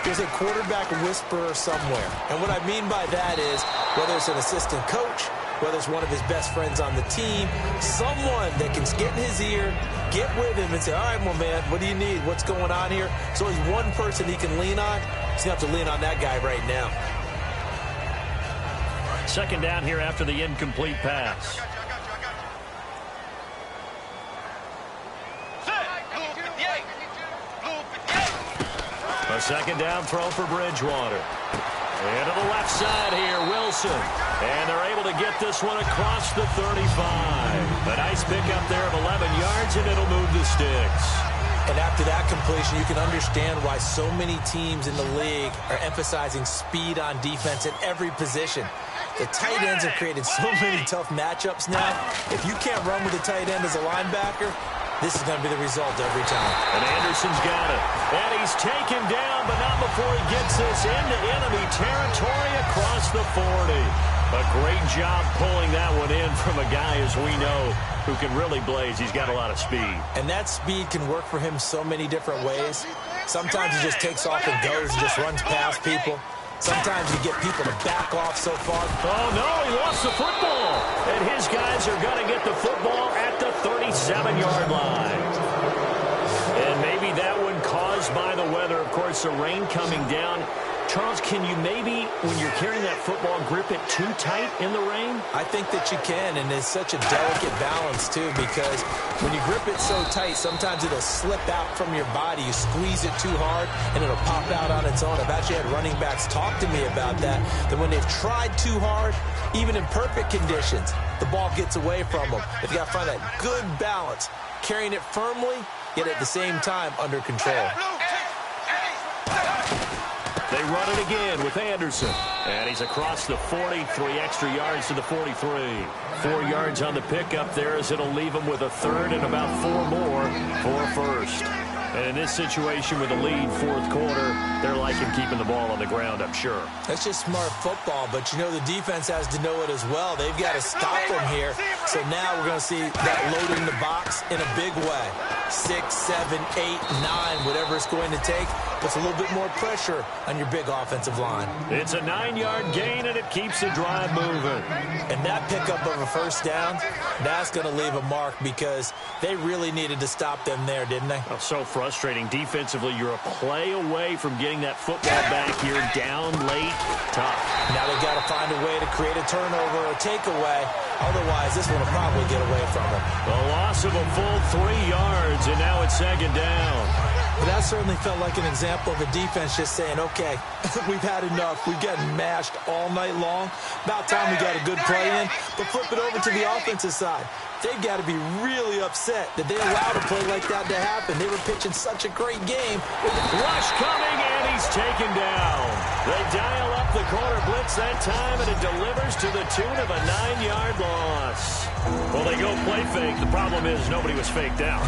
there's a quarterback whisperer somewhere. And what I mean by that is, whether it's an assistant coach, whether it's one of his best friends on the team, someone that can get in his ear, get with him and say, all right, well, man, what do you need? What's going on here? So he's one person he can lean on. He's going to have to lean on that guy right now. Second down here after the incomplete pass. A second down throw for Bridgewater. And to the left side here, Wilson. And they're able to get this one across the 35. A nice pickup there of 11 yards, and it'll move the sticks. And after that completion, you can understand why so many teams in the league are emphasizing speed on defense at every position. The tight ends have created so many tough matchups now. If you can't run with a tight end as a linebacker, this is going to be the result every time. And Anderson's got it. And he's taken down, but not before he gets this into enemy territory across the 40. A great job pulling that one in from a guy, as we know, who can really blaze. He's got a lot of speed. And that speed can work for him so many different ways. Sometimes he just takes off and goes and just runs past people. Sometimes you get people to back off so far. Oh, no, he lost the football. And his guys are going to get the football at the 37-yard line. And maybe that one caused by the weather. Of course, the rain coming down. Charles, can you maybe, when you're carrying that football, grip it too tight in the rain? I think that you can, and it's such a delicate balance, too, because when you grip it so tight, sometimes it'll slip out from your body. You squeeze it too hard, and it'll pop out on its own. I've actually had running backs talk to me about that when they've tried too hard, even in perfect conditions, the ball gets away from them. They've got to find that good balance, carrying it firmly, yet at the same time under control. They run it again with Anderson. And he's across the 40, 3 extra yards to the 43. 4 yards on the pickup there as it'll leave him with a third and about 4 more for a first. And in this situation with a lead, fourth quarter, they're liking keeping the ball on the ground, I'm sure. That's just smart football, but you know the defense has to know it as well. They've got to stop them here. So now we're going to see that loading the box in a big way. 6, 7, 8, 9, whatever it's going to take, puts a little bit more pressure on your big offensive line. It's a 9-yard gain, and it keeps the drive moving. And that pickup of a first down, that's going to leave a mark because they really needed to stop them there, didn't they? Oh, so frustrating. Defensively, you're a play away from getting that football back here, down late, tough. Now they've got to find a way to create a turnover or a takeaway. Otherwise, this one will probably get away from them. The loss of a full 3 yards, and now it's second down. But that certainly felt like an example of the defense just saying, okay, we've had enough. We've gotten mashed all night long. About time we got a good play in. But flip it over to the offensive side. They've got to be really upset that they allowed a play like that to happen. They were pitching such a great game. Rush coming, and he's taken down. They dial up the corner blitz that time, and it delivers to the tune of a 9-yard loss. Well, they go play fake. The problem is nobody was faked out.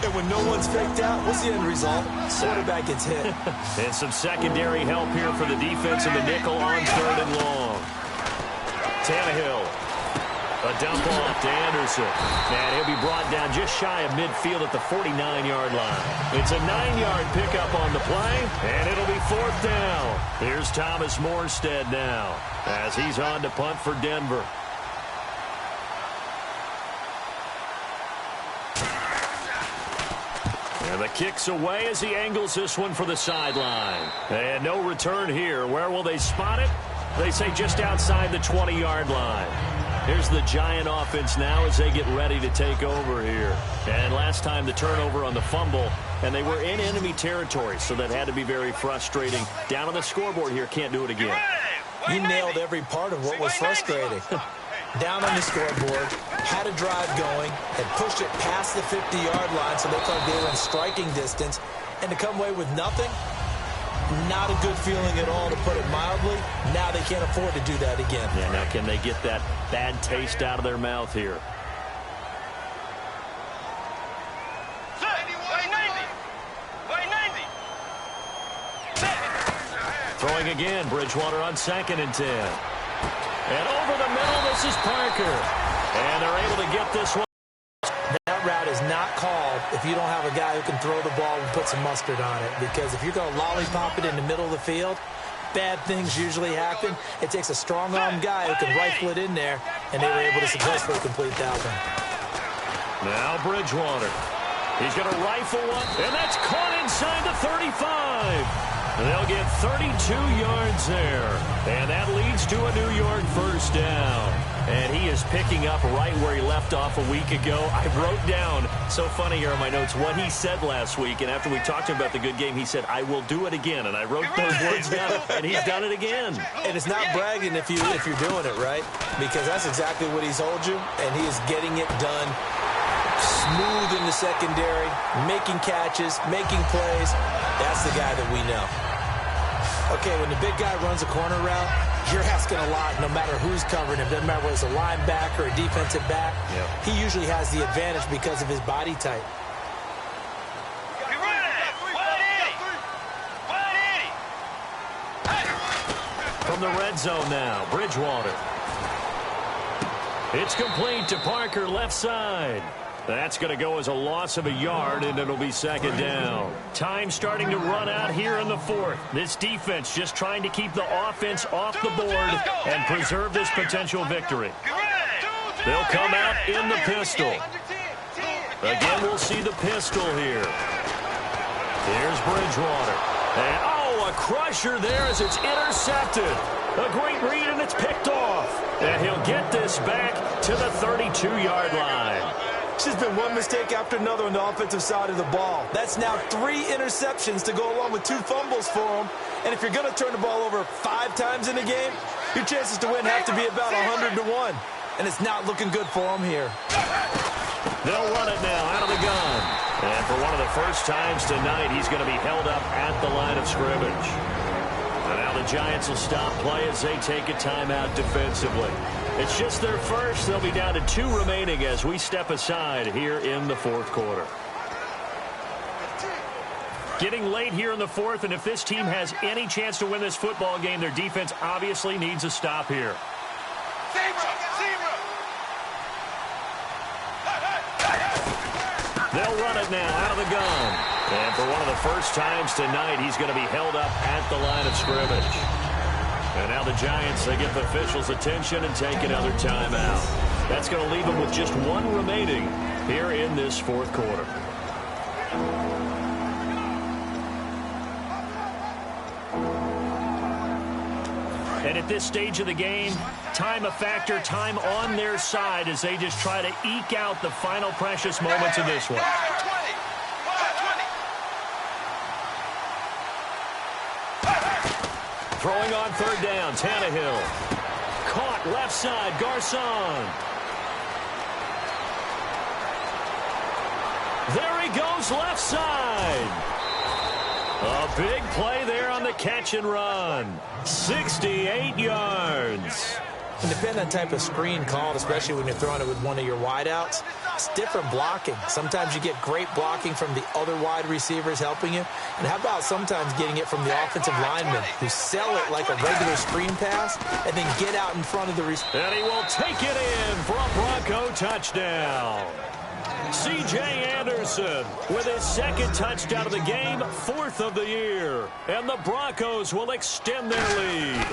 And when no one's faked out, what's the end result? Quarterback gets hit. And some secondary help here for the defense in the nickel on 3rd and long. Tannehill. A dump off to Anderson. And he'll be brought down just shy of midfield at the 49-yard line. It's a 9-yard pickup on the play, and it'll be 4th down. Here's Thomas Morstead now as he's on to punt for Denver. And the kick's away as he angles this one for the sideline. And no return here. Where will they spot it? They say just outside the 20-yard line. Here's the Giant offense now as they get ready to take over here. And last time the turnover on the fumble, and they were in enemy territory, so that had to be very frustrating. Down on the scoreboard here, can't do it again. You nailed every part of what was frustrating. Down on the scoreboard, had a drive going, and pushed it past the 50-yard line so they thought they were in striking distance, and to come away with nothing, not a good feeling at all, to put it mildly. Now they can't afford to do that again. Yeah, now can they get that bad taste out of their mouth here? Throwing again, Bridgewater on 2nd and 10. And over the middle, this is Parker. And they're able to get this one. That route is not called if you don't have a guy who can throw the ball and put some mustard on it. Because if you're going to lollipop it in the middle of the field, bad things usually happen. It takes a strong-arm guy who can rifle it in there, and they were able to successfully complete that one. Now Bridgewater. He's going to rifle one, and that's caught inside the 35. They'll get 32 yards there, and that leads to a New York first down. And he is picking up right where he left off a week ago. I wrote down, so funny here in my notes, what he said last week. And after we talked to him about the good game, he said, I will do it again. And I wrote those words down, and he's done it again. And it's not bragging if you're doing it, right? Because that's exactly what he's told you, and he is getting it done. Smooth in the secondary, making catches, making plays. That's the guy that we know. Okay, when the big guy runs a corner route, you're asking a lot no matter who's covering him. Doesn't matter whether it's a linebacker or a defensive back. Yep. He usually has the advantage because of his body type. From the red zone now, Bridgewater. It's complete to Parker, left side. That's going to go as a loss of a yard, and it'll be second down. Time starting to run out here in the fourth. This defense just trying to keep the offense off the board and preserve this potential victory. They'll come out in the pistol. Again, we'll see the pistol here. Here's Bridgewater. And, oh, a crusher there as it's intercepted. A great read, and it's picked off. And he'll get this back to the 32-yard line. It's just been one mistake after another on the offensive side of the ball. That's now 3 interceptions to go along with 2 fumbles for him. And if you're going to turn the ball over 5 times in a game, your chances to win have to be about 100 to 1. And it's not looking good for him here. They'll run it now out of the gun. And for one of the first times tonight, he's going to be held up at the line of scrimmage. And now the Giants will stop play as they take a timeout defensively. It's just their first. They'll be down to 2 remaining as we step aside here in the fourth quarter. Getting late here in the fourth, and if this team has any chance to win this football game, their defense obviously needs a stop here. They'll run it now out of the gun. And for one of the first times tonight, he's going to be held up at the line of scrimmage. And now the Giants, they get the officials' attention and take another timeout. That's going to leave them with just 1 remaining here in this fourth quarter. And at this stage of the game, time a factor, time on their side as they just try to eke out the final precious moments of this one. Throwing on third down, Tannehill. Caught left side, Garcon. There he goes left side. A big play there on the catch and run. 68 yards. And depending on the type of screen called, especially when you're throwing it with one of your wideouts, it's different blocking. Sometimes you get great blocking from the other wide receivers helping you. And how about sometimes getting it from the offensive linemen who sell it like a regular screen pass and then get out in front of the receiver. And he will take it in for a Bronco touchdown. C.J. Anderson with his 2nd touchdown of the game, 4th of the year. And the Broncos will extend their lead.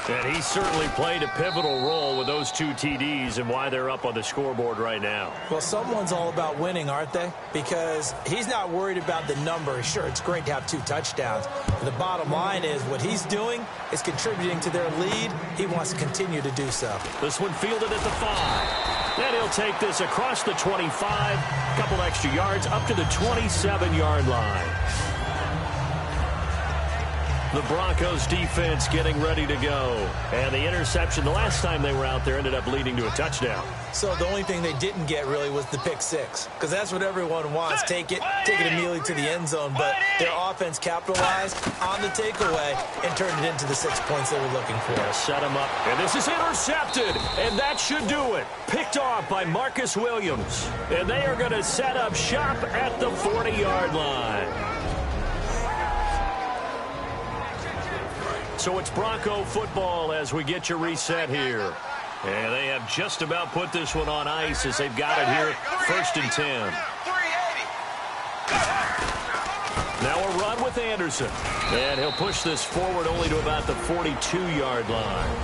And he certainly played a pivotal role with those 2 TDs and why they're up on the scoreboard right now. Well, someone's all about winning, aren't they? Because he's not worried about the number. Sure, it's great to have 2 touchdowns. But the bottom line is what he's doing is contributing to their lead. He wants to continue to do so. This one fielded at the 5. Then he'll take this across the 25, a couple extra yards up to the 27-yard line. The Broncos defense getting ready to go. And the interception the last time they were out there ended up leading to a touchdown. So the only thing they didn't get really was the pick 6. Because that's what everyone wants. Take it immediately to the end zone. But their offense capitalized on the takeaway and turned it into the 6 points they were looking for. Set him up. And this is intercepted. And that should do it. Picked off by Marcus Williams. And they are going to set up shop at the 40-yard line. So it's Bronco football as we get you reset here. And they have just about put this one on ice as they've got it here, 1st and 10. Now a run with Anderson. And he'll push this forward only to about the 42-yard line.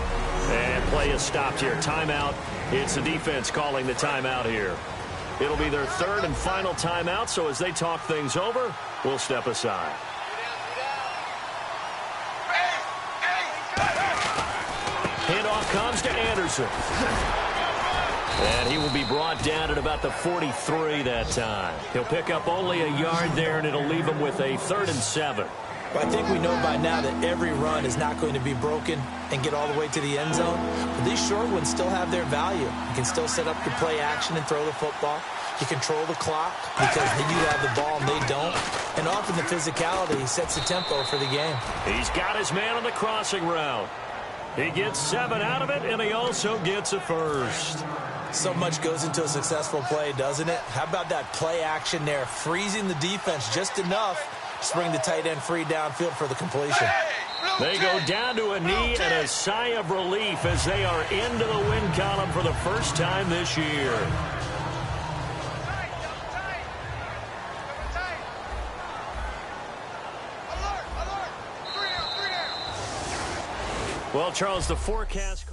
And play is stopped here. Timeout. It's the defense calling the timeout here. It'll be their 3rd and final timeout, so as they talk things over, we'll step aside. Handoff comes to Anderson. And he will be brought down at about the 43 that time. He'll pick up only a yard there, and it'll leave him with a 3rd and 7. Well, I think we know by now that every run is not going to be broken and get all the way to the end zone. But these short ones still have their value. You can still set up your play action and throw the football. You control the clock because you have the ball and they don't. And often the physicality sets the tempo for the game. He's got his man on the crossing route. He gets 7 out of it, and he also gets a first. So much goes into a successful play, doesn't it? How about that play action there, freezing the defense just enough to bring the tight end free downfield for the completion. They go down to a knee and a sigh of relief as they are into the win column for the first time this year. Well, Charles, the forecast